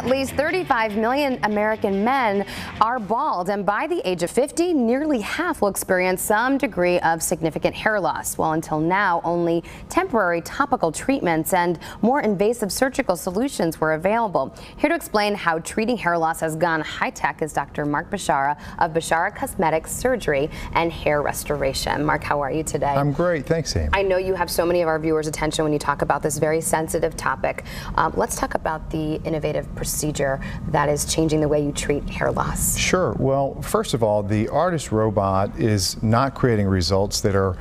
At least 35 million American men are bald, and by the age of 50, nearly half will experience some degree of significant hair loss. Well, until now, only temporary topical treatments and more invasive surgical solutions were available. Here to explain how treating hair loss has gone high-tech is Dr. Mark Bishara of Bishara Cosmetic Surgery and Hair Restoration. Mark, how are you today? I'm great. Thanks, Amy. I know you have so many of our viewers' attention when you talk about this very sensitive topic. Let's talk about the innovative procedure that is changing the way you treat hair loss. Sure. Well, first of all, the ARTAS robot is not creating results that are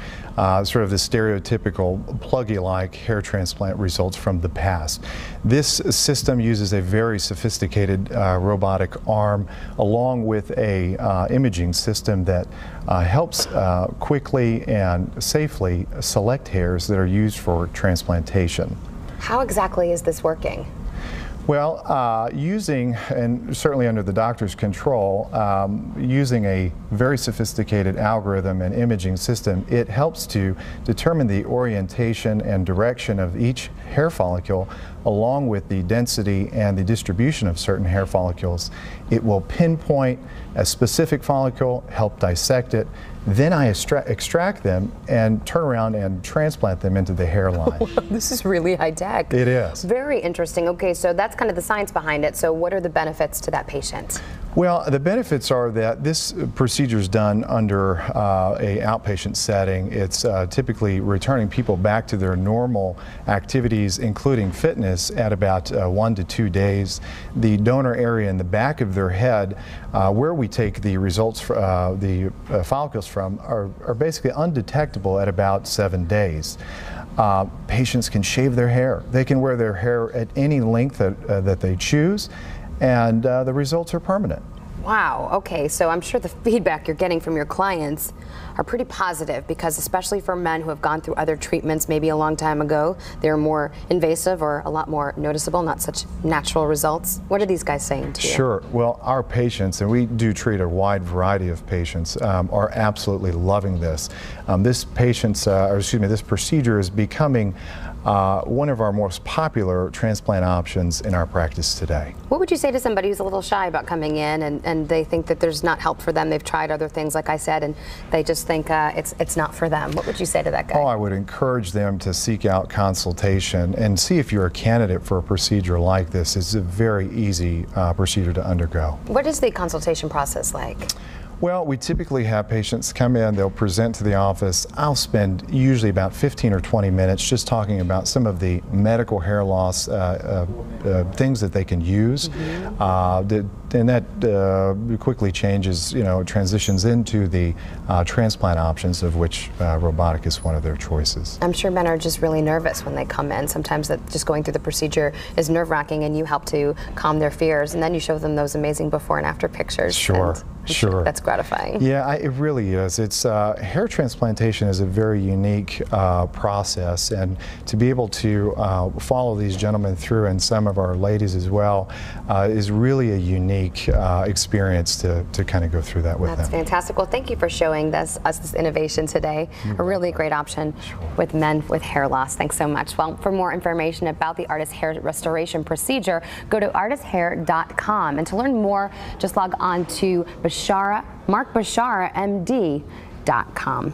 sort of the stereotypical pluggy-like hair transplant results from the past. This system uses a very sophisticated robotic arm along with a imaging system that helps quickly and safely select hairs that are used for transplantation. How exactly is this working? Well, using, and certainly under the doctor's control, using a very sophisticated algorithm and imaging system, it helps to determine the orientation and direction of each hair follicle along with the density and the distribution of certain hair follicles. It will pinpoint a specific follicle, help dissect it, then I extract them and turn around and transplant them into the hairline. This is really high tech. It is. Very interesting. Okay, so that's kind of the science behind it. So what are the benefits to that patient? Well, the benefits are that this procedure is done under a outpatient setting. It's typically returning people back to their normal activities, including fitness, at about 1 to 2 days. The donor area in the back of their head, where we take the results, the follicles from, are basically undetectable at about 7 days. Patients can shave their hair. They can wear their hair at any length that they choose, and the results are permanent. Wow, okay, so I'm sure the feedback you're getting from your clients are pretty positive, because especially for men who have gone through other treatments maybe a long time ago, they're more invasive or a lot more noticeable, not such natural results. What are these guys saying to you? Sure. Well, our patients, and we do treat a wide variety of patients, are absolutely loving this. This procedure is becoming one of our most popular transplant options in our practice today. What would you say to somebody who's a little shy about coming in and they think that there's not help for them? They've tried other things, like I said, and they just think it's not for them. What would you say to that guy? Oh, I would encourage them to seek out consultation and see if you're a candidate for a procedure like this. It's a very easy procedure to undergo. What is the consultation process like? Well, we typically have patients come in, they'll present to the office. I'll spend usually about 15 or 20 minutes just talking about some of the medical hair loss things that they can use. And that quickly changes, transitions into the transplant options, of which robotic is one of their choices. I'm sure men are just really nervous when they come in. Sometimes that just going through the procedure is nerve-wracking, and you help to calm their fears, and then you show them those amazing before and after pictures. Sure. Sure. That's gratifying. Yeah, it really is. It's hair transplantation is a very unique process, and to be able to follow these gentlemen through, and some of our ladies as well, is really a unique experience to kind of go through that with them. That's fantastic. Well, thank you for showing us this innovation today. A really great option with men with hair loss. Thanks so much. Well, for more information about the ARTAS hair restoration procedure, go to artashair.com, and to learn more, just log on to markbisharamd.com.